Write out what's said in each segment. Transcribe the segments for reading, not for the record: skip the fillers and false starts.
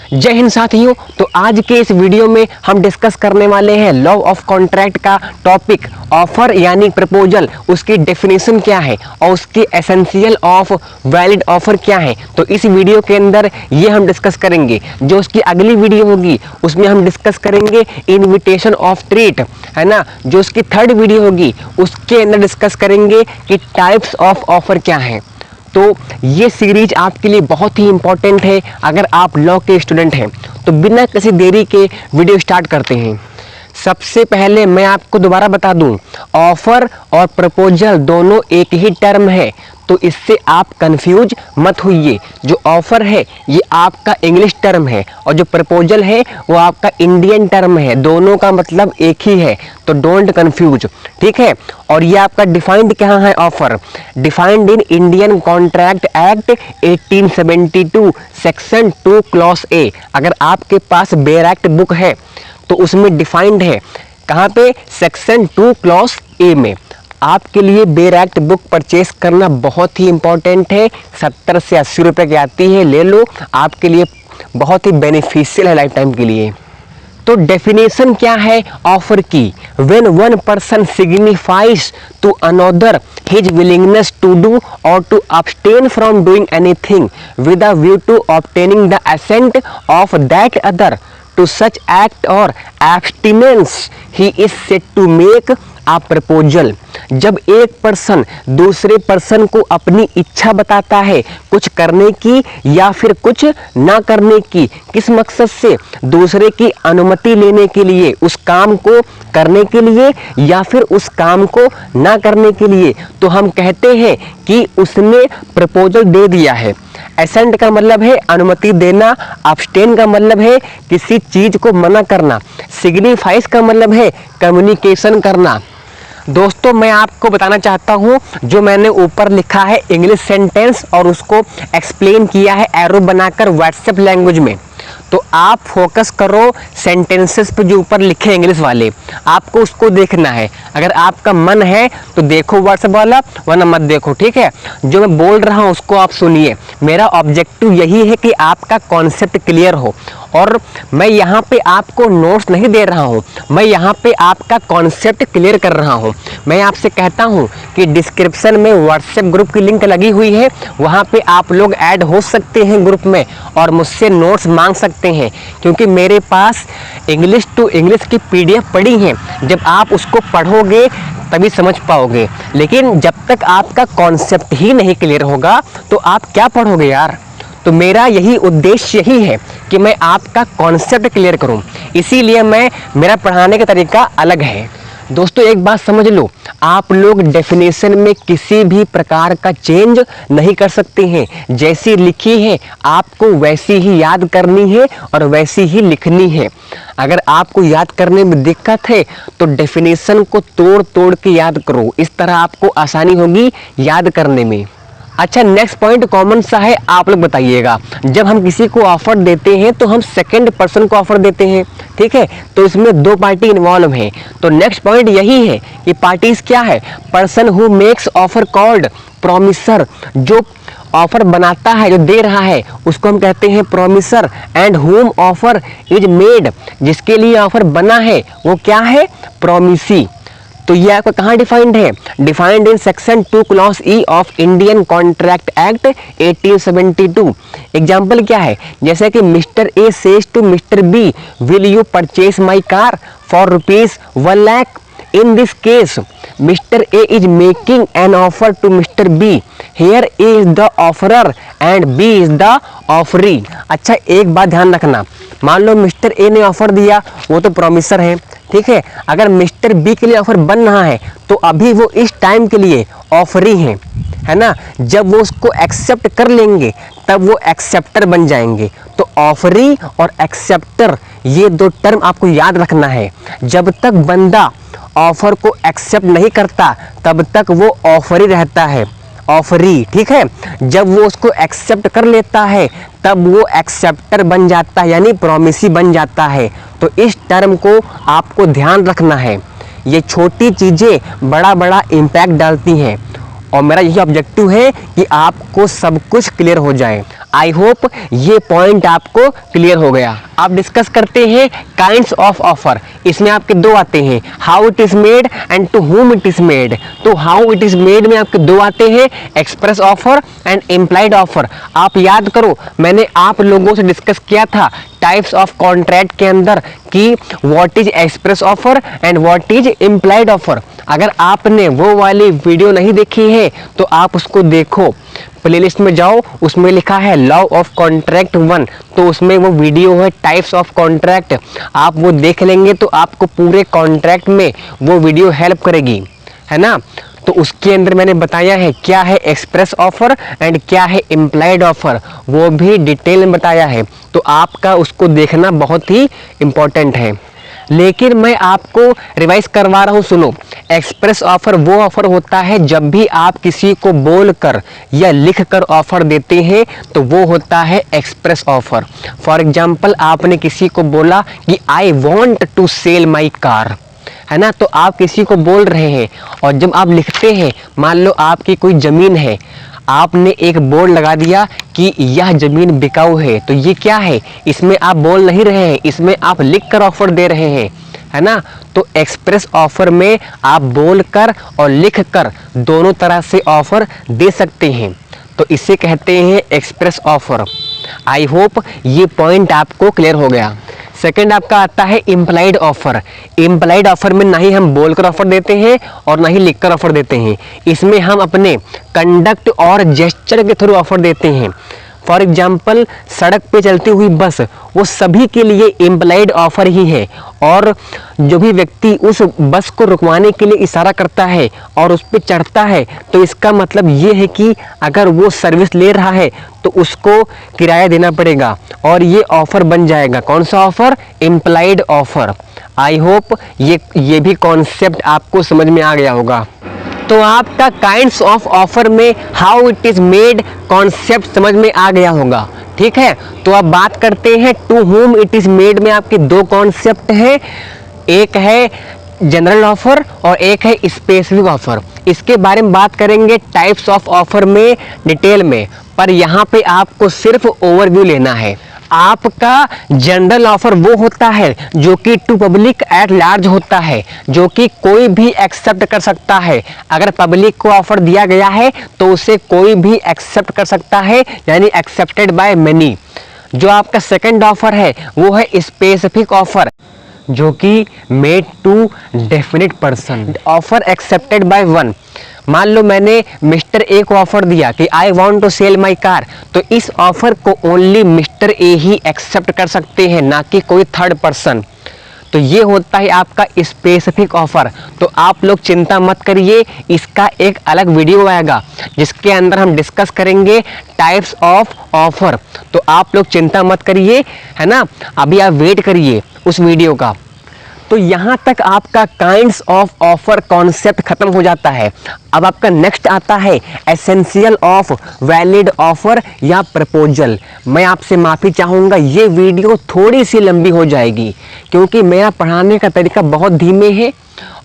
जय हिंद साथियों। तो आज के इस वीडियो में हम डिस्कस करने वाले हैं लॉ ऑफ कॉन्ट्रैक्ट का टॉपिक ऑफर यानी प्रपोजल, उसकी डेफिनेशन क्या है और उसकी एसेंशियल ऑफ वैलिड ऑफर क्या है। तो इस वीडियो के अंदर ये हम डिस्कस करेंगे। जो उसकी अगली वीडियो होगी उसमें हम डिस्कस करेंगे इनविटेशन ऑफ ट्रीट, है ना। जो उसकी थर्ड वीडियो होगी उसके अंदर डिस्कस करेंगे कि टाइप्स ऑफ ऑफर क्या है। तो ये सीरीज आपके लिए बहुत ही इंपॉर्टेंट है अगर आप लॉ के स्टूडेंट हैं। तो बिना किसी देरी के वीडियो स्टार्ट करते हैं। सबसे पहले मैं आपको दोबारा बता दूं, ऑफर और प्रपोजल दोनों एक ही टर्म है, तो इससे आप कंफ्यूज मत होइए। जो ऑफर है ये आपका इंग्लिश टर्म है और जो प्रपोजल है वो आपका इंडियन टर्म है। दोनों का मतलब एक ही है, तो डोंट कंफ्यूज, ठीक है। और ये आपका डिफाइंड कहाँ है offer? Defined in Indian Contract Act 1872 section 2 clause A. अगर आपके पास बेयर एक्ट बुक है तो उसमें डिफाइंड है कहाँ पे? सेक्शन 2 क्लॉज ए में। आपके लिए बेयर एक्ट बुक परचेस करना बहुत ही इंपॉर्टेंट है। 70 से 80 रुपए की आती है, ले लो, आपके लिए बहुत ही बेनिफिशियल है लाइफ टाइम के लिए। तो डेफिनेशन क्या है ऑफर की? When one person signifies to another his willingness to do or to abstain from doing anything with a view to obtaining the assent of that other to such act or abstinence he is said to make a proposal। जब एक person दूसरे person को अपनी इच्छा बताता है कुछ करने की या फिर कुछ ना करने की, किस मकसद से? दूसरे की अनुमति लेने के लिए, उस काम को करने के लिए या फिर उस काम को ना करने के लिए, तो हम कहते हैं कि उसने प्रपोजल दे दिया है। एसेंट का मतलब है अनुमति देना, अब्सटेन का मतलब है किसी चीज को मना करना, सिग्निफाइज का मतलब है कम्युनिकेशन करना। दोस्तों मैं आपको बताना चाहता हूँ, जो मैंने ऊपर लिखा है इंग्लिश सेंटेंस और उसको एक्सप्लेन किया है एरो बनाकर व्हाट्सएप लैंग्वेज में, तो आप फोकस करो सेंटेंसेस पे जो ऊपर लिखे इंग्लिश वाले, आपको उसको देखना है। अगर आपका मन है तो देखो व्हाट्सएप वाला, वरना मत देखो, ठीक है। जो मैं बोल रहा हूँ उसको आप सुनिए। मेरा ऑब्जेक्टिव यही है कि आपका कॉन्सेप्ट क्लियर हो, और मैं यहाँ पे आपको नोट्स नहीं दे रहा हूँ, मैं यहाँ पे आपका कॉन्सेप्ट क्लियर कर रहा हूँ। मैं आपसे कहता हूँ कि डिस्क्रिप्शन में व्हाट्सएप ग्रुप की लिंक लगी हुई है, वहाँ पे आप लोग ऐड हो सकते हैं ग्रुप में और मुझसे नोट्स मांग सकते हैं, क्योंकि मेरे पास इंग्लिश टू इंग्लिश की PDF पड़ी हैं। जब आप उसको पढ़ोगे तभी समझ पाओगे, लेकिन जब तक आपका कॉन्सेप्ट ही नहीं क्लियर होगा तो आप क्या पढ़ोगे यार। तो मेरा यही उद्देश्य यही है कि मैं आपका कॉन्सेप्ट क्लियर करूं, इसीलिए मेरा पढ़ाने का तरीका अलग है। दोस्तों एक बात समझ लो, आप लोग डेफिनेशन में किसी भी प्रकार का चेंज नहीं कर सकते हैं। जैसी लिखी है आपको वैसी ही याद करनी है और वैसी ही लिखनी है। अगर आपको याद करने में दिक्कत है तो डेफिनेशन को तोड़ तोड़ के याद करो, इस तरह आपको आसानी होगी याद करने में। अच्छा, नेक्स्ट पॉइंट कॉमन सा है, आप लोग बताइएगा। जब हम किसी को ऑफर देते हैं तो हम सेकंड पर्सन को ऑफर देते हैं, ठीक है। तो इसमें दो पार्टी इन्वॉल्व हैं। तो नेक्स्ट पॉइंट यही है कि पार्टीज क्या है? Person who makes offer called promisor. जो ऑफर बनाता है, जो दे रहा है, उसको हम कहते हैं प्रोमिसर। एंड हुम ऑफर इज मेड, जिसके लिए ऑफर बना है वो क्या है? प्रोमिसी। तो ये आपका कहाँ डिफाइंड है? Defined in section 2 clause E of Indian Contract Act 1872। Example क्या है? जैसे कि mister A says to mister B, will you purchase my car for ₹1 lakh. In this case, Mr. A is making an offer to Mr. B. Here A is the offerer and B is the offeree। अच्छा एक बात ध्यान रखना, मान लो mister A ने offer दिया, वो तो प्रोमिसर है, ठीक है। अगर मिस्टर बी के लिए ऑफर बन रहा है तो अभी वो इस टाइम के लिए ऑफरी हैं, है ना। जब वो उसको एक्सेप्ट कर लेंगे तब वो एक्सेप्टर बन जाएंगे। तो ऑफरी और एक्सेप्टर ये दो टर्म आपको याद रखना है। जब तक बंदा ऑफर को एक्सेप्ट नहीं करता तब तक वो ऑफरी रहता है, ऑफरी, ठीक है। जब वो उसको एक्सेप्ट कर लेता है तब वो एक्सेप्टर बन जाता है, यानी प्रोमिसी बन जाता है। तो इस टर्म को आपको ध्यान रखना है। ये छोटी चीज़ें बड़ा बड़ा इम्पैक्ट डालती हैं। और मेरा यही ऑब्जेक्टिव है कि आपको सब कुछ क्लियर हो जाए। आई होप ये पॉइंट आपको क्लियर हो गया। आप डिस्कस करते हैं काइंड्स ऑफ ऑफर। इसमें आपके दो आते हैं, how it is made and to whom it is made. तो हाउ इट इज मेड में आपके दो आते हैं, express offer and implied offer. आप याद करो, मैंने आप लोगों से डिस्कस किया था टाइप्स ऑफ कॉन्ट्रैक्ट के अंदर कि what is express offer and what is implied offer. अगर आपने वो वाली वीडियो नहीं देखी है तो आप उसको देखो, प्लेलिस्ट में जाओ, उसमें लिखा है लॉ ऑफ कॉन्ट्रैक्ट 1, तो उसमें वो वीडियो है टाइप्स ऑफ कॉन्ट्रैक्ट। आप वो देख लेंगे तो आपको पूरे कॉन्ट्रैक्ट में वो वीडियो हेल्प करेगी, है ना। तो उसके अंदर मैंने बताया है क्या है एक्सप्रेस ऑफर एंड क्या है इम्प्लाइड ऑफर, वो भी डिटेल में बताया है। तो आपका उसको देखना बहुत ही इम्पोर्टेंट है। लेकिन मैं आपको रिवाइज करवा रहा हूँ, सुनो। एक्सप्रेस ऑफर वो ऑफर होता है जब भी आप किसी को बोलकर या लिखकर ऑफर देते हैं तो वो होता है एक्सप्रेस ऑफर। फॉर एग्जाम्पल, आपने किसी को बोला कि I want to sell my car, है ना। तो आप किसी को बोल रहे हैं और जब आप लिखते हैं, मान लो आपकी कोई ज़मीन है, आपने एक बोर्ड लगा दिया कि यह ज़मीन बिकाऊ है, तो ये क्या है, इसमें आप बोल नहीं रहे हैं, इसमें आप लिख कर ऑफर दे रहे हैं, है ना। तो एक्सप्रेस ऑफर में आप बोलकर और लिखकर दोनों तरह से ऑफर दे सकते हैं, तो इसे कहते हैं एक्सप्रेस ऑफर। आई होप ये पॉइंट आपको क्लियर हो गया। सेकंड आपका आता है इम्प्लाइड ऑफर। इम्प्लाइड ऑफर में ना ही हम बोलकर ऑफर देते हैं और ना ही लिखकर ऑफर देते हैं, इसमें हम अपने कंडक्ट और जेस्चर के थ्रू ऑफर देते हैं। फॉर एग्जाम्पल, सड़क पे चलती हुई बस, वो सभी के लिए इम्प्लाइड ऑफर ही है, और जो भी व्यक्ति उस बस को रुकवाने के लिए इशारा करता है और उस पर चढ़ता है, तो इसका मतलब ये है कि अगर वो सर्विस ले रहा है तो उसको किराया देना पड़ेगा, और ये ऑफर बन जाएगा। कौन सा ऑफर? Implied offer. आई होप ये भी कॉन्सेप्ट आपको समझ में आ गया होगा। तो आपका काइंड्स ऑफ ऑफर में how it is made concept समझ में आ गया होगा, ठीक है। तो अब बात करते हैं to whom it is made में आपके दो कॉन्सेप्ट हैं, एक है जनरल ऑफर और एक है स्पेसिफिक ऑफर। इसके बारे में बात करेंगे टाइप्स ऑफ ऑफर में डिटेल में, पर यहाँ पे आपको सिर्फ ओवरव्यू लेना है। आपका जनरल ऑफर वो होता है जो कि टू पब्लिक एट लार्ज होता है, जो कि कोई भी एक्सेप्ट कर सकता है। अगर पब्लिक को ऑफर दिया गया है तो उसे कोई भी एक्सेप्ट कर सकता है, यानी एक्सेप्टेड बाय मेनी। जो आपका सेकंड ऑफर है वो है स्पेसिफिक ऑफर, जो कि made to definite person. Offer accepted by one. मान लो मैंने मिस्टर ए को ऑफर दिया कि I want to sell my car, तो इस ऑफर को ओनली मिस्टर ए ही एक्सेप्ट कर सकते हैं, ना कि कोई थर्ड पर्सन। तो ये होता है आपका स्पेसिफिक ऑफर। तो आप लोग चिंता मत करिए, इसका एक अलग वीडियो आएगा जिसके अंदर हम डिस्कस करेंगे टाइप्स ऑफ ऑफर। तो आप लोग चिंता मत करिए, है ना, अभी आप वेट करिए उस वीडियो का। तो यहाँ तक आपका काइंड्स ऑफ ऑफर कॉन्सेप्ट खत्म हो जाता है। अब आपका नेक्स्ट आता है एसेंशियल ऑफ वैलिड ऑफर या प्रपोजल। मैं आपसे माफ़ी चाहूँगा, ये वीडियो थोड़ी सी लंबी हो जाएगी क्योंकि मेरा पढ़ाने का तरीका बहुत धीमे है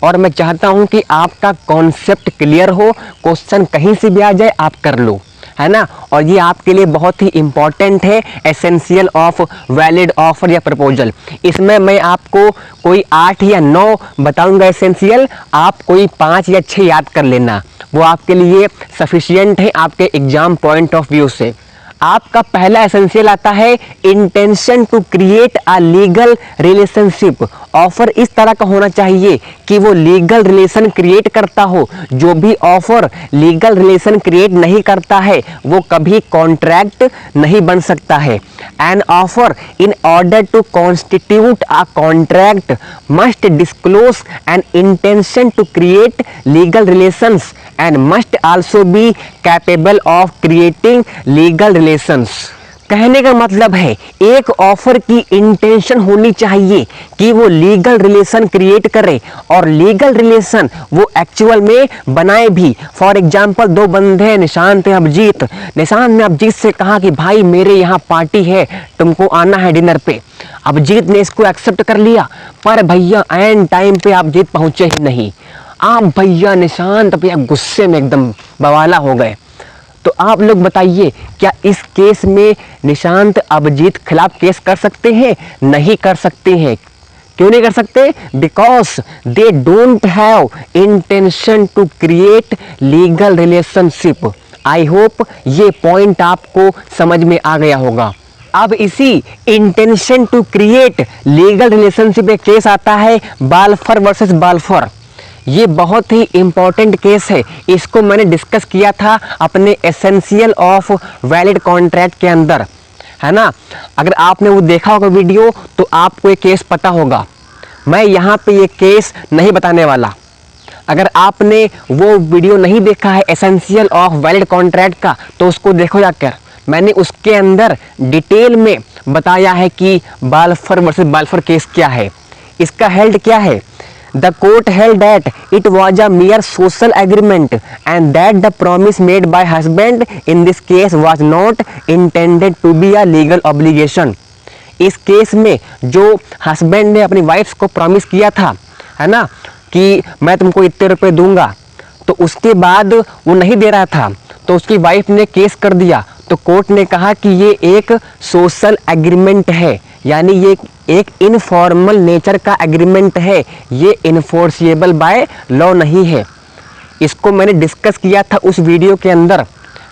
और मैं चाहता हूँ कि आपका कॉन्सेप्ट क्लियर हो, क्वेश्चन कहीं से भी आ जाए आप कर लो, है ना। और ये आपके लिए बहुत ही इम्पॉर्टेंट है, एसेंशियल ऑफ वैलिड ऑफर या प्रपोजल। इसमें मैं आपको कोई 8 या 9 बताऊंगा एसेंशियल, आप कोई 5 या 6 याद कर लेना, वो आपके लिए सफिशिएंट है आपके एग्जाम पॉइंट ऑफ व्यू से। आपका पहला एसेंशियल आता है intention to create a legal relationship. Offer इस तरह का होना चाहिए कि वो लीगल रिलेशन क्रिएट करता हो। जो भी ऑफर लीगल रिलेशन क्रिएट नहीं करता है वो कभी कॉन्ट्रैक्ट नहीं बन सकता है। An offer in order to constitute a contract must disclose an intention to create legal relations and must also be capable of creating legal relations. कहने का मतलब है एक ऑफर की इंटेंशन होनी चाहिए कि वो लीगल रिलेशन क्रिएट करे और लीगल रिलेशन वो एक्चुअल में बनाए भी। फॉर एग्जांपल, 2 बंदे हैं, निशांत है अभिजीत। निशांत ने अभिजीत से कहा कि भाई मेरे यहाँ पार्टी है, तुमको आना है डिनर पे। अभिजीत ने इसको एक्सेप्ट कर लिया, पर भैया एंड टाइम पे अभिजीत पहुंचे ही नहीं। आप भैया निशांत भैया गुस्से में एकदम बवाला हो गए। तो आप लोग बताइए, क्या इस केस में निशांत अभिजीत खिलाफ केस कर सकते हैं? नहीं कर सकते हैं। क्यों नहीं कर सकते? Because they don't have intention to create legal relationship. I hope ये पॉइंट आपको समझ में आ गया होगा। अब इसी intention to create legal relationship एक केस आता है बालफर वर्सेस बालफर। ये बहुत ही इंपॉर्टेंट केस है। इसको मैंने डिस्कस किया था अपने एसेंशियल ऑफ वैलिड कॉन्ट्रैक्ट के अंदर, है ना। अगर आपने वो देखा होगा वीडियो तो आपको ये केस पता होगा। मैं यहाँ पे ये केस नहीं बताने वाला। अगर आपने वो वीडियो नहीं देखा है एसेंशियल ऑफ वैलिड कॉन्ट्रैक्ट का तो उसको देखो जाकर। मैंने उसके अंदर डिटेल में बताया है कि बालफर वर्सेस बालफर केस क्या है, इसका हेल्ड क्या है। The court held that it was a mere social agreement and that the promise made by husband in this case was not intended to be a legal obligation. इस case में जो husband ने अपनी wife को promise किया था, है ना, कि मैं तुमको इतने रुपए दूंगा, तो उसके बाद वो नहीं दे रहा था तो उसकी वाइफ ने केस कर दिया। तो कोर्ट ने कहा कि ये एक सोशल एग्रीमेंट है, यानी ये एक इनफॉर्मल नेचर का एग्रीमेंट है, ये इन्फोर्सिएबल बाय लॉ नहीं है। इसको मैंने डिस्कस किया था उस वीडियो के अंदर,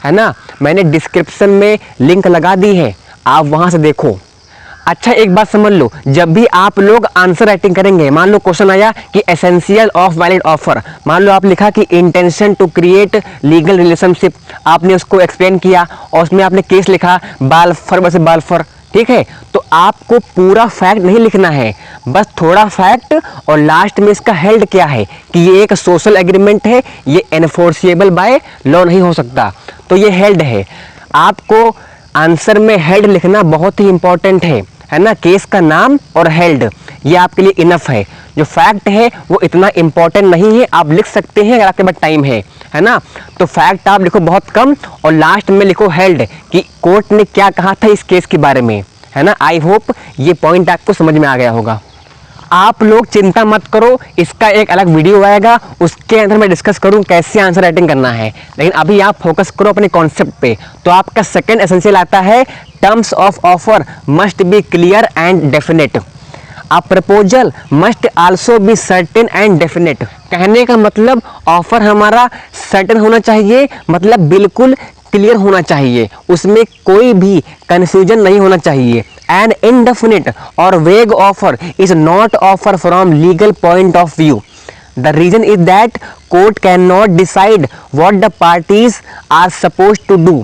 है ना। मैंने डिस्क्रिप्शन में लिंक लगा दी है, आप वहाँ से देखो। अच्छा एक बात समझ लो, जब भी आप लोग आंसर राइटिंग करेंगे, मान लो क्वेश्चन आया कि एसेंशियल ऑफ वैलिड ऑफर, मान लो आप लिखा कि intention to create legal relationship, आपने उसको एक्सप्लेन किया और उसमें आपने केस लिखा बालफर वर्सेस बालफर, ठीक है। तो आपको पूरा फैक्ट नहीं लिखना है, बस थोड़ा फैक्ट और लास्ट में इसका हेल्ड क्या है कि ये एक सोशल एग्रीमेंट है, ये एनफोर्सिएबल बाय लॉ नहीं हो सकता। तो ये हेल्ड है। आपको आंसर में हेल्ड लिखना बहुत ही इंपॉर्टेंट है ना। केस का नाम और हेल्ड, ये आपके लिए इनफ है। जो फैक्ट है वो इतना इंपॉर्टेंट नहीं है, आप लिख सकते हैं अगर आपके पास टाइम है ना। तो फैक्ट आप लिखो बहुत कम और लास्ट में लिखो हेल्ड कि कोर्ट ने क्या कहा था इस केस के बारे में, है ना। आई होप ये पॉइंट आपको समझ में आ गया होगा। आप लोग चिंता मत करो, इसका एक अलग वीडियो आएगा, उसके अंदर मैं डिस्कस करूं कैसे आंसर राइटिंग करना है। लेकिन अभी आप फोकस करो अपने कॉन्सेप्ट पे। तो आपका सेकंड एसेंशियल आता है terms of offer must be clear and definite. A proposal must also be certain and definite. कहने का मतलब ऑफर हमारा सर्टेन होना चाहिए, मतलब बिल्कुल क्लियर होना चाहिए, उसमें कोई भी कंफ्यूजन नहीं होना चाहिए। An indefinite or vague offer is not offer from legal point of view. The reason is that court cannot decide what the parties are supposed to do.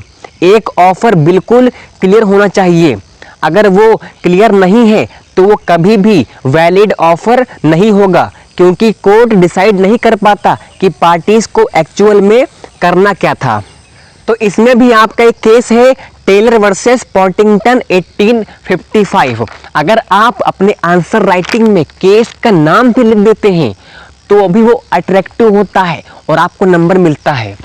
एक ऑफर बिल्कुल क्लियर होना चाहिए, अगर वो क्लियर नहीं है तो वो कभी भी वैलिड ऑफर नहीं होगा, क्योंकि कोर्ट डिसाइड नहीं कर पाता कि पार्टीज को एक्चुअल में करना क्या था। तो इसमें भी आपका एक केस है टेलर वर्सेस पॉटिंगटन 1855। अगर आप अपने आंसर राइटिंग में केस का नाम भी लिख देते हैं तो अभी वो अट्रैक्टिव होता है और आपको नंबर मिलता है।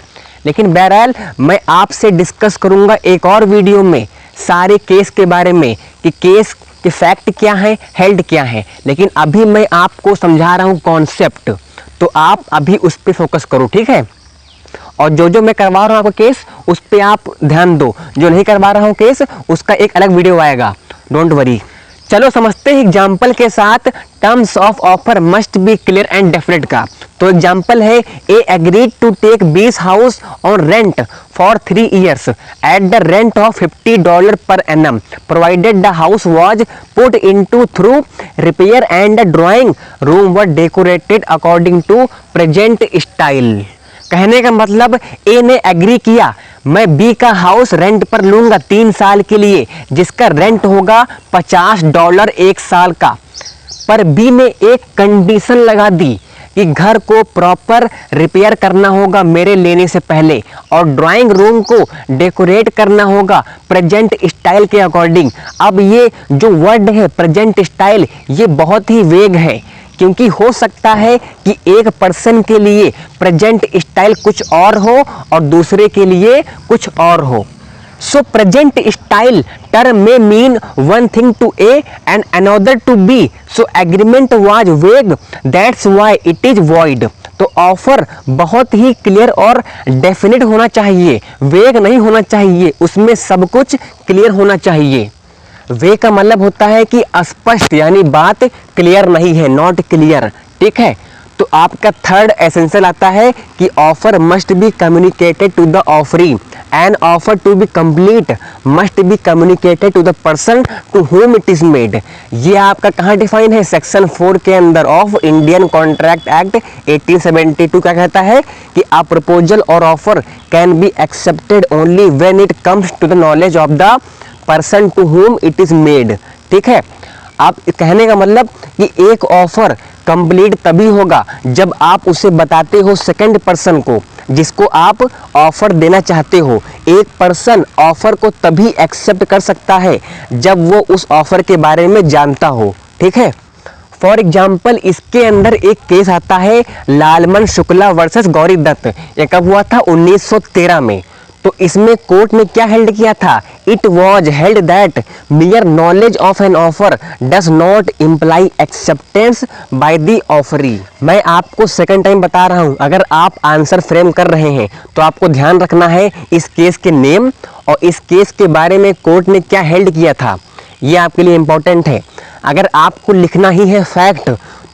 लेकिन बहरहाल मैं आपसे डिस्कस करूंगा एक और वीडियो में सारे केस के बारे में कि केस के फैक्ट क्या है, हेल्ड क्या है। लेकिन अभी मैं आपको समझा रहा हूँ कॉन्सेप्ट, तो आप अभी उस पर फोकस करो, ठीक है। और जो मैं करवा रहा हूँ आपको केस, उस पर आप ध्यान दो। जो नहीं करवा रहा हूँ केस, उसका एक अलग वीडियो आएगा, डोंट वरी। चलो समझते हैं एग्जाम्पल के साथ terms of offer must be clear and definite का। तो एग्जाम्पल है A agreed to take these house on rent for 3 years at the rent of $50 per annum provided the house was put into through repair and the drawing room were decorated according to present style. कहने का मतलब A ने agree किया, मैं B का house rent पर लूंगा 3 साल के लिए, जिसका रेंट होगा $50 1 साल का। पर बी ने एक कंडीशन लगा दी कि घर को प्रॉपर रिपेयर करना होगा मेरे लेने से पहले और ड्राइंग रूम को डेकोरेट करना होगा प्रेजेंट स्टाइल के अकॉर्डिंग। अब ये जो वर्ड है प्रेजेंट स्टाइल, ये बहुत ही वेग है, क्योंकि हो सकता है कि एक पर्सन के लिए प्रेजेंट स्टाइल कुछ और हो और दूसरे के लिए कुछ और हो। So present style term may mean one thing to A and another to B. So agreement was vague. That's why it is void. तो ऑफर बहुत ही क्लियर और डेफिनेट होना चाहिए, वेग नहीं होना चाहिए, उसमें सब कुछ क्लियर होना चाहिए। वे का मतलब होता है कि अस्पष्ट, यानी बात क्लियर नहीं है, नॉट क्लियर। ठीक है, तो आपका थर्ड एसेंशियल आता है कि offer must be communicated to the offeree and offer to be complete must be communicated to the person to whom it is made. ये आपका कहाँ डिफाइन है? सेक्शन 4 के अंदर ऑफ इंडियन कॉन्ट्रैक्ट एक्ट 1872 क्या कहता है कि अ प्रपोजल और offer can be accepted only when it comes to the knowledge of the person to whom it is made. ठीक है, आप कहने का मतलब कि एक ऑफर कंप्लीट तभी होगा जब आप उसे बताते हो सेकंड पर्सन को जिसको आप ऑफर देना चाहते हो। एक पर्सन ऑफर को तभी एक्सेप्ट कर सकता है जब वो उस ऑफर के बारे में जानता हो। ठीक है, फॉर एग्जाम्पल इसके अंदर एक केस आता है लालमन शुक्ला वर्सेस गौरी दत्त। ये कब हुआ था? 1913 में। तो इसमें कोर्ट ने क्या हेल्ड किया था? It was held that मियर knowledge of an offer does not imply acceptance by the offeree. मैं आपको सेकंड टाइम बता रहा हूं, अगर आप आंसर फ्रेम कर रहे हैं तो आपको ध्यान रखना है इस केस के नेम और इस केस के बारे में कोर्ट ने क्या हेल्ड किया था, ये आपके लिए इंपॉर्टेंट है। अगर आपको लिखना ही है फैक्ट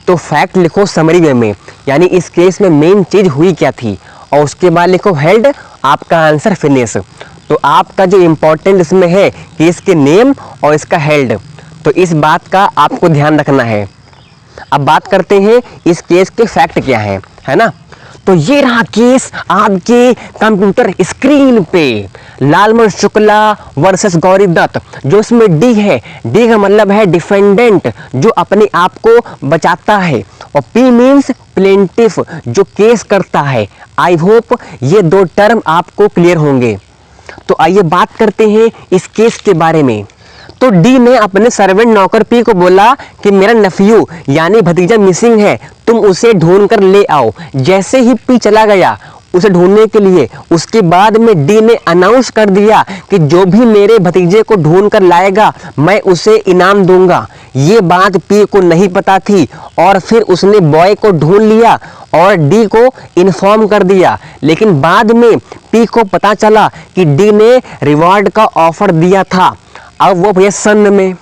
तो फैक्ट लिखो समरी वे में, यानी इस केस में मेन चीज हुई क्या थी, और उसके बाद लिखो हेल्ड, आपका आंसर फिनिश। तो आपका जो इम्पोर्टेंट इसमें है कि इसके नेम और इसका हेल्ड, तो इस बात का आपको ध्यान रखना है। अब बात करते हैं इस केस के फैक्ट क्या है ना। तो ये रहा केस आपके कंप्यूटर स्क्रीन पे, लालमन शुक्ला वर्सेस गौरी दत्त। जो इसमें डी है, डी का मतलब है डिफेंडेंट, जो अपने आप को बचाता है, और पी मीन्स प्लेंटिफ, जो केस करता है। आई होप ये दो टर्म आपको क्लियर होंगे। तो आइए बात करते हैं इस केस के बारे में। तो डी ने अपने सर्वेंट नौकर पी को बोला कि मेरा नेफ्यू यानी भतीजा मिसिंग है, तुम उसे ढूंढ कर ले आओ। जैसे ही पी चला गया उसे ढूंढने के लिए, उसके बाद में डी ने अनाउंस कर दिया कि जो भी मेरे भतीजे को ढूंढ कर लाएगा मैं उसे इनाम दूंगा। ये बात पी को नहीं पता थी और फिर उसने बॉय को ढूंढ लिया और डी को इन्फॉर्म कर दिया। लेकिन बाद में पी को पता चला कि डी ने रिवॉर्ड का ऑफर दिया था। अब वो भैया सन्न में,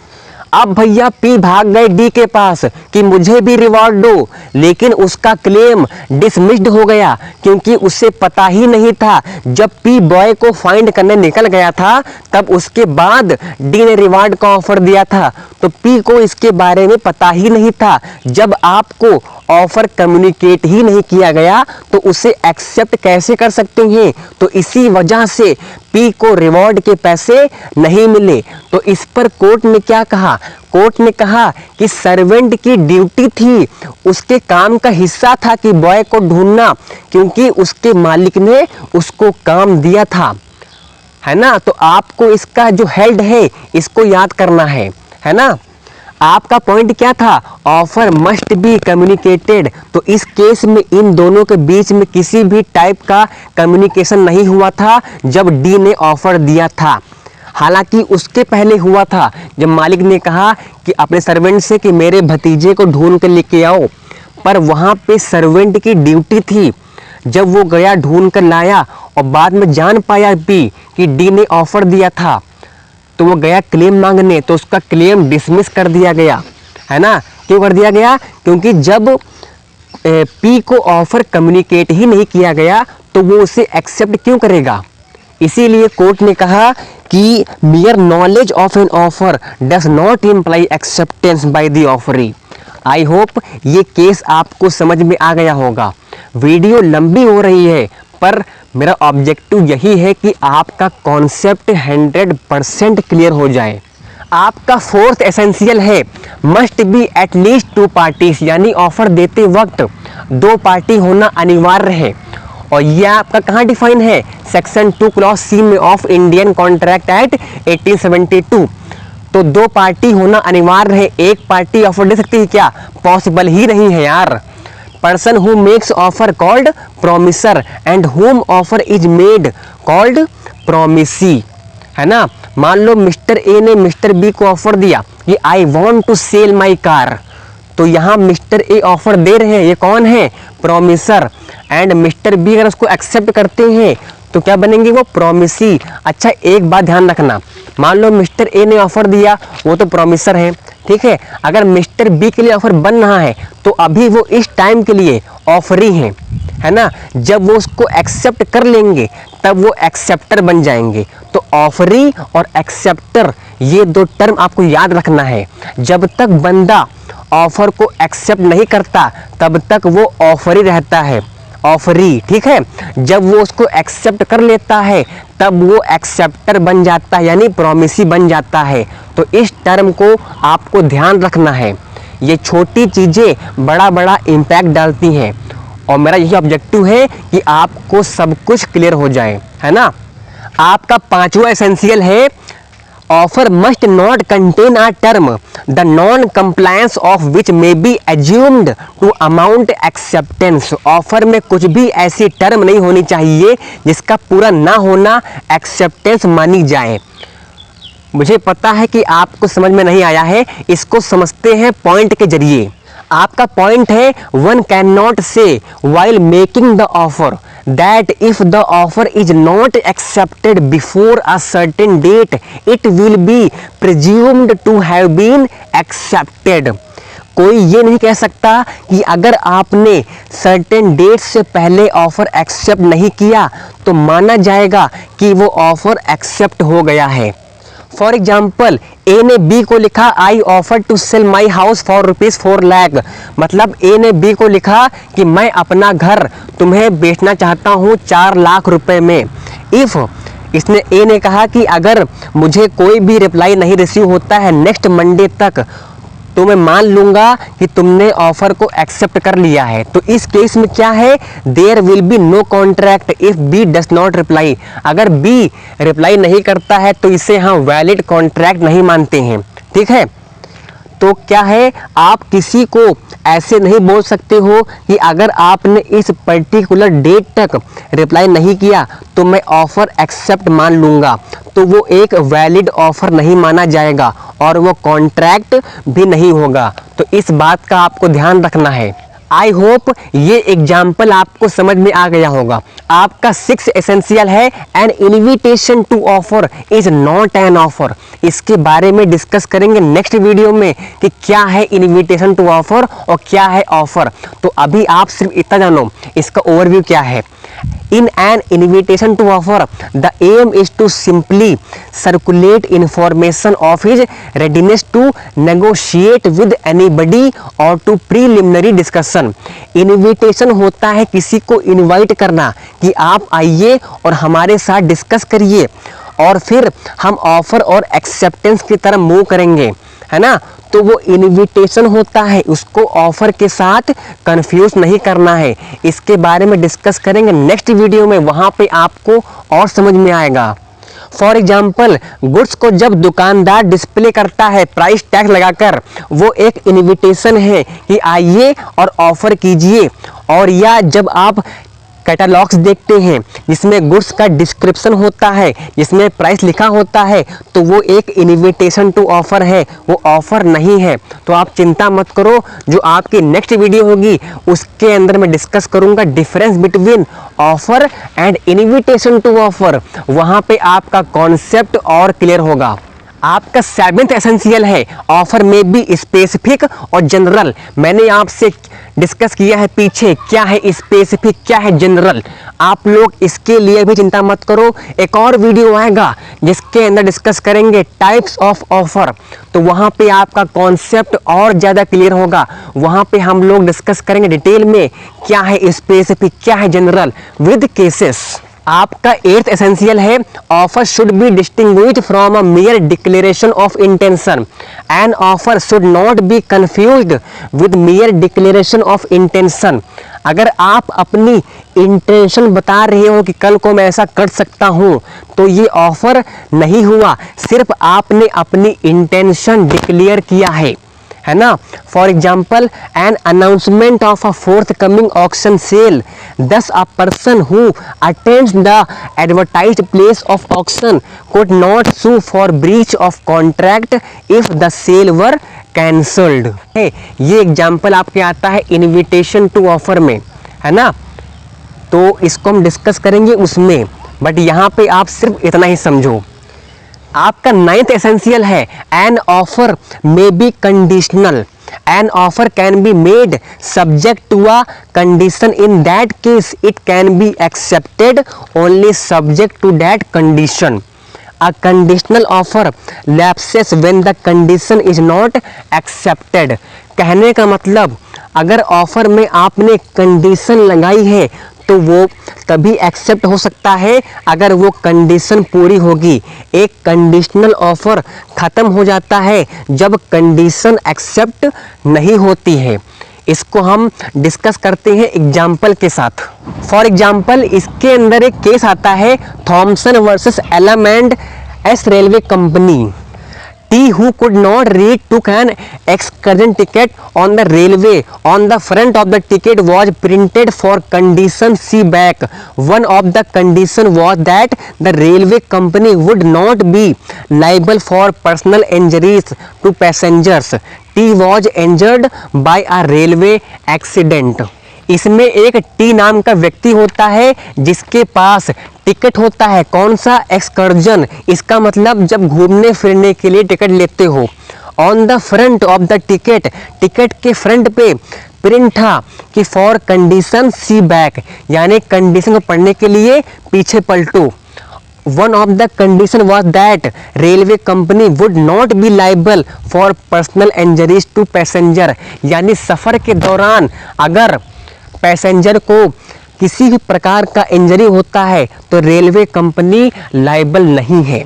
अब भैया पी भाग गए डी के पास कि मुझे भी रिवॉर्ड दो, लेकिन उसका क्लेम डिसमिस्ड हो गया क्योंकि उसे पता ही नहीं था। जब पी बॉय को फाइंड करने निकल गया था तब उसके बाद डी ने रिवॉर्ड का ऑफर दिया था, तो पी को इसके बारे में पता ही नहीं था। जब आपको ऑफर कम्युनिकेट ही नहीं किया गया तो उसे एक्सेप्ट कैसे कर सकते हैं? तो इसी वजह से पी को रिवॉर्ड के पैसे नहीं मिले। तो इस पर कोर्ट ने क्या कहा? कोर्ट ने कहा कि सर्वेंट की ड्यूटी थी, उसके काम का हिस्सा था कि बॉय को ढूंढना, क्योंकि उसके मालिक ने उसको काम दिया था, है ना। तो आपको इसका जो हेल्ड है इसको याद करना है ना। आपका पॉइंट क्या था? Offer must be communicated. तो इस केस में इन दोनों के बीच में किसी भी टाइप का कम्युनिकेशन नहीं हुआ था जब डी ने ऑफर दिया था। हालांकि उसके पहले हुआ था जब मालिक ने कहा कि अपने सर्वेंट से कि मेरे भतीजे को ढूंढ कर लेके आओ, पर वहाँ पे सर्वेंट की ड्यूटी थी। जब वो गया ढूंढ कर लाया और बाद में जान पाया भी कि डी ने ऑफर दिया था, तो वो गया क्लेम मांगने, तो उसका क्लेम डिसमिस कर दिया गया, है ना। क्यों कर दिया गया? क्योंकि जब पी को ऑफर कम्युनिकेट ही नहीं किया गया तो वो उसे एक्सेप्ट क्यों करेगा। इसीलिए कोर्ट ने कहा कि मियर knowledge of an offer does not imply acceptance by the offeree. I hope ये केस आपको समझ में आ गया होगा। वीडियो लंबी हो रही है पर मेरा ऑब्जेक्टिव यही है कि आपका कॉन्सेप्ट 100% क्लियर हो जाए। आपका फोर्थ एसेंशियल है मस्ट बी एटलीस्ट 2 पार्टीज, यानी ऑफर देते वक्त 2 पार्टी होना अनिवार्य है। और यह आपका कहाँ डिफाइन है? सेक्शन 2 क्लॉज सी में ऑफ इंडियन कॉन्ट्रैक्ट एक्ट 1872। तो 2 पार्टी होना अनिवार्य है। एक पार्टी ऑफर दे सकती है क्या? पॉसिबल ही नहीं है यार। Person who makes offer called promisor and हुम offer is made called promisee. है ना। मान लो मिस्टर ए ने मिस्टर बी को ऑफर दिया कि I want to sell my car, तो यहाँ मिस्टर ए ऑफर दे रहे हैं, ये कौन है, प्रोमिसर, एंड मिस्टर बी अगर उसको एक्सेप्ट करते हैं तो क्या बनेंगे, वो प्रोमिसी। अच्छा एक बात ध्यान रखना, मान लो मिस्टर ए ने ऑफर दिया, वो तो प्रोमिसर है, ठीक है। अगर मिस्टर बी के लिए ऑफर बन रहा है तो अभी वो इस टाइम के लिए ऑफरी हैं, है ना। जब वो उसको एक्सेप्ट कर लेंगे तब वो एक्सेप्टर बन जाएंगे। तो ऑफरी और एक्सेप्टर ये दो टर्म आपको याद रखना है। जब तक बंदा ऑफर को एक्सेप्ट नहीं करता तब तक वो ऑफरी रहता है, ऑफरी, ठीक है। जब वो उसको एक्सेप्ट कर लेता है तब वो एक्सेप्टर बन जाता है, यानी प्रोमिसी बन जाता है। तो इस टर्म को आपको ध्यान रखना है। ये छोटी चीज़ें बड़ा बड़ा इम्पैक्ट डालती हैं और मेरा यही ऑब्जेक्टिव है कि आपको सब कुछ क्लियर हो जाए, है ना। आपका पांचवा एसेंशियल है, offer must not contain a term the non compliance of which may be assumed to amount acceptance. Offer में कुछ भी ऐसी टर्म नहीं होनी चाहिए जिसका पूरा ना होना एक्सेप्टेंस मानी जाए। मुझे पता है कि आपको समझ में नहीं आया है, इसको समझते हैं पॉइंट के जरिए। आपका पॉइंट है, वन कैन नॉट से while making the offer that if the offer is not accepted before a certain date it will be presumed to have been accepted। कोई ये नहीं कह सकता कि अगर आपने सर्टेन डेट से पहले ऑफर एक्सेप्ट नहीं किया तो माना जाएगा कि वो ऑफर एक्सेप्ट हो गया है। फॉर एग्जाम्पल, ए ने बी को लिखा I offer to sell my house for ₹4 lakh. मतलब ए ने बी को लिखा कि मैं अपना घर तुम्हें बेचना चाहता हूँ 4 लाख रुपए में। इफ़ इसने ए ने कहा कि अगर मुझे कोई भी रिप्लाई नहीं रिसीव होता है नेक्स्ट मंडे तक तो मैं मान लूंगा कि तुमने ऑफर को एक्सेप्ट कर लिया है। तो इस केस में क्या है, there will be no contract if B does not reply. अगर बी रिप्लाई नहीं करता है तो इसे हम वैलिड कॉन्ट्रैक्ट नहीं मानते हैं, ठीक है। तो क्या है, आप किसी को ऐसे नहीं बोल सकते हो कि अगर आपने इस पर्टिकुलर डेट तक रिप्लाई नहीं किया तो मैं ऑफ़र एक्सेप्ट मान लूँगा। तो वो एक वैलिड ऑफ़र नहीं माना जाएगा और वो कॉन्ट्रैक्ट भी नहीं होगा। तो इस बात का आपको ध्यान रखना है। आई होप ये एग्जाम्पल आपको समझ में आ गया होगा। आपका 6 एसेंशियल है, an invitation to offer is not an offer. इसके बारे में डिस्कस करेंगे नेक्स्ट वीडियो में कि क्या है इन्विटेशन टू ऑफर और क्या है ऑफर। तो अभी आप सिर्फ इतना जानो इसका ओवरव्यू क्या है। In an invitation to offer, the aim is to simply circulate information of his readiness to negotiate with anybody or to preliminary discussion। Invitation होता है किसी को इनवाइट करना कि आप आइए और हमारे साथ डिस्कस करिए और फिर हम ऑफर और एक्सेप्टेंस की तरफ मूव करेंगे, है ना। तो वो इनविटेशन होता है, उसको ऑफर के साथ कंफ्यूज नहीं करना है। इसके बारे में डिस्कस करेंगे नेक्स्ट वीडियो में, वहाँ पे आपको और समझ में आएगा। फॉर एग्जाम्पल, गुड्स को जब दुकानदार डिस्प्ले करता है प्राइस टैग लगाकर, वो एक इनविटेशन है कि आइए और ऑफर कीजिए। और या जब आप कैटलॉग्स देखते हैं जिसमें गुड्स का डिस्क्रिप्शन होता है, जिसमें प्राइस लिखा होता है, तो वो एक इनविटेशन टू ऑफर है, वो ऑफर नहीं है। तो आप चिंता मत करो, जो आपकी नेक्स्ट वीडियो होगी उसके अंदर मैं डिस्कस करूंगा difference between offer and invitation to offer. वहाँ पे आपका कॉन्सेप्ट और क्लियर होगा। आपका 7th एसेंशियल है, ऑफर में बी स्पेसिफिक और जनरल। मैंने आपसे डिस्कस किया है पीछे क्या है स्पेसिफिक, क्या है जनरल। आप लोग इसके लिए भी चिंता मत करो, एक और वीडियो आएगा जिसके अंदर डिस्कस करेंगे टाइप्स ऑफ ऑफर। तो वहाँ पे आपका कॉन्सेप्ट और ज़्यादा क्लियर होगा। वहाँ पे हम लोग डिस्कस करेंगे डिटेल में क्या है स्पेसिफिक, क्या है जनरल विद केसेस। आपका 8th एसेंशियल है, offer should be distinguished from a mayor declaration of intention. An offer should not be confused with mayor declaration of intention. अगर आप अपनी इंटेंशन बता रहे हो कि कल को मैं ऐसा कर सकता हूँ, तो ये ऑफर नहीं हुआ, सिर्फ आपने अपनी इंटेंशन डिक्लेयर किया है। है ना। For example an announcement of a forthcoming auction sale, thus a person who attends the advertised place of auction could not sue for breach of contract if the sale were cancelled। ये example आपके आता है invitation to offer में, है ना, तो इसको हम डिस्कस करेंगे उसमें, बट यहाँ पे आप सिर्फ इतना ही समझो। आपका 9th एसेंशियल है an offer may be conditional, an offer can be made subject to a condition, in that case it can be accepted only subject to that condition. A conditional offer lapses when the condition is not accepted। कहने का मतलब अगर offer में आपने condition लगाई है तो वो तभी एक्सेप्ट हो सकता है अगर वो कंडीशन पूरी होगी। एक कंडीशनल ऑफर ख़त्म हो जाता है जब कंडीशन एक्सेप्ट नहीं होती है। इसको हम डिस्कस करते हैं एग्जाम्पल के साथ। फॉर एग्जाम्पल इसके अंदर एक केस आता है Thomson versus LM and S railway company. T who could not read took an excursion ticket on the railway. On the front of the ticket was printed for condition C back. One of the condition was that the railway company would not be liable for personal injuries to passengers. T was injured by a railway accident. इसमें एक T नाम का व्यक्ति होता है जिसके पास ticket होता है, कौन सा, एक्सकर्जन। इसका मतलब जब घूमने फिरने के लिए टिकट लेते हो। On the front of the ticket, ticket के फ्रंट पे प्रिंट था कि फॉर कंडीशन सी बैक, यानी कंडीशन को पढ़ने के लिए पीछे पलटो। One of the condition was that railway company would not be liable for personal injuries to passenger, यानी सफ़र के दौरान अगर पैसेंजर को किसी भी प्रकार का इंजरी होता है तो रेलवे कंपनी लाइबल नहीं है।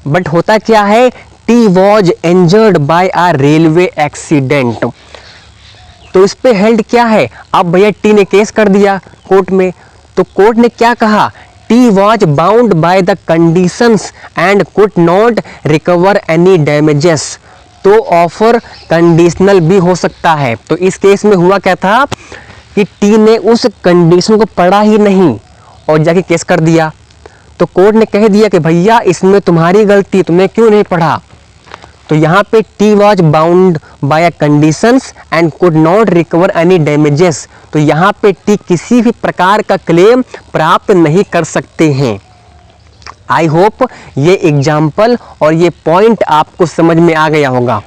बट होता क्या है, T was injured by a railway accident. तो इस पे हेल्ड क्या है, अब भैया टी ने केस कर दिया कोर्ट में, तो कोर्ट ने क्या कहा, T was bound by the conditions and could not recover any damages. तो ऑफर कंडीशनल भी हो सकता है। तो इस केस में हुआ क्या था कि टी ने उस कंडीशन को पढ़ा ही नहीं और जाके केस कर दिया। तो कोर्ट ने कह दिया कि भैया इसमें तुम्हारी गलती, तुमने क्यों नहीं पढ़ा। तो यहाँ पे T was bound by conditions and could not recover any damages. तो यहाँ पे टी किसी भी प्रकार का क्लेम प्राप्त नहीं कर सकते हैं। आई होप ये एग्जाम्पल और ये पॉइंट आपको समझ में आ गया होगा।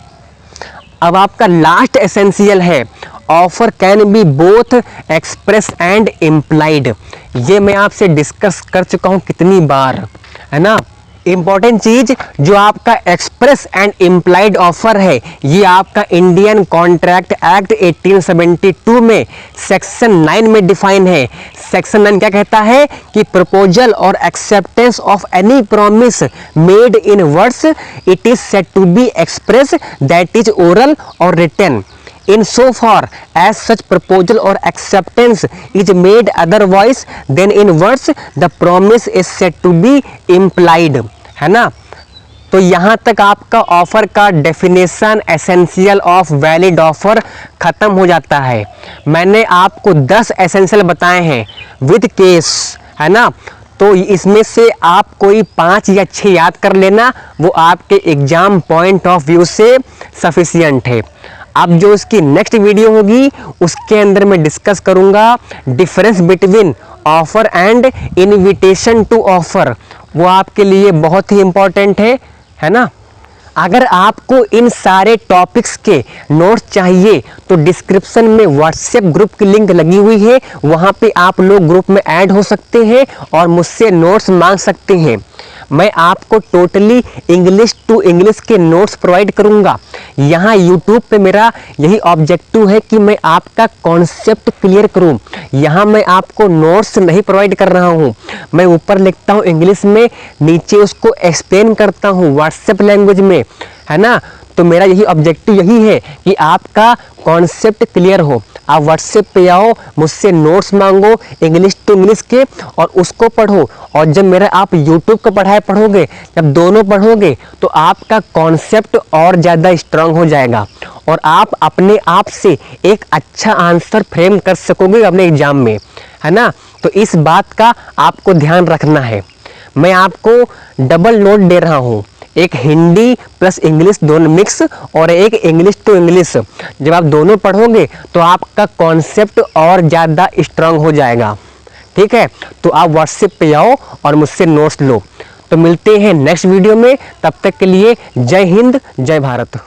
अब आपका लास्ट एसेंशियल है offer can B both express and implied. ये मैं आपसे डिस्कस कर चुका हूँ कितनी बार, है ना। इम्पॉर्टेंट चीज जो आपका एक्सप्रेस एंड इम्प्लाइड ऑफर है, ये आपका इंडियन कॉन्ट्रैक्ट एक्ट 1872 में सेक्शन 9 में डिफाइन है। सेक्शन 9 क्या कहता है कि प्रपोजल और acceptance of any promise made in words it is said to be express, that is oral और written. In so far as such proposal or acceptance is made otherwise than in words, the promise is said to be implied, है ना। तो यहाँ तक आपका offer का definition essential of valid offer खत्म हो जाता है। मैंने आपको 10 एसेंशियल बताए हैं विद केस, है ना। तो इसमें से आप कोई 5 या 6 याद कर लेना, वो आपके एग्जाम पॉइंट ऑफ व्यू से सफिशियंट है। अब जो इसकी नेक्स्ट वीडियो होगी उसके अंदर मैं डिस्कस करूंगा difference between offer and invitation to offer. वो आपके लिए बहुत ही इंपॉर्टेंट है ना। अगर आपको इन सारे टॉपिक्स के नोट्स चाहिए तो डिस्क्रिप्शन में व्हाट्सएप ग्रुप की लिंक लगी हुई है, वहाँ पे आप लोग ग्रुप में ऐड हो सकते हैं और मुझसे नोट्स मांग सकते हैं। मैं आपको टोटली इंग्लिश टू इंग्लिश के नोट्स प्रोवाइड करूंगा। यहाँ यूट्यूब पे मेरा यही ऑब्जेक्टिव है कि मैं आपका कॉन्सेप्ट क्लियर करूं। यहाँ मैं आपको नोट्स नहीं प्रोवाइड कर रहा हूँ, मैं ऊपर लिखता हूँ इंग्लिश में, नीचे उसको एक्सप्लेन करता हूँ व्हाट्सएप लैंग्वेज में, है ना। तो मेरा यही ऑब्जेक्टिव यही है कि आपका कॉन्सेप्ट क्लियर हो। आप व्हाट्सएप पे आओ, मुझसे नोट्स मांगो इंग्लिश टू इंग्लिश के और उसको पढ़ो। और जब मेरा आप यूट्यूब का पढ़ाई पढ़ोगे, जब दोनों पढ़ोगे तो आपका कॉन्सेप्ट और ज़्यादा स्ट्रांग हो जाएगा और आप अपने आप से एक अच्छा आंसर फ्रेम कर सकोगे अपने एग्जाम में, है ना। तो इस बात का आपको ध्यान रखना है। मैं आपको डबल नोट दे रहा हूँ, एक हिंदी प्लस इंग्लिश दोनों मिक्स और एक इंग्लिश टू इंग्लिश। जब आप दोनों पढ़ोगे तो आपका कॉन्सेप्ट और ज़्यादा स्ट्रांग हो जाएगा। ठीक है, तो आप व्हाट्सएप पे आओ और मुझसे नोट्स लो। तो मिलते हैं नेक्स्ट वीडियो में, तब तक के लिए जय हिंद जय भारत।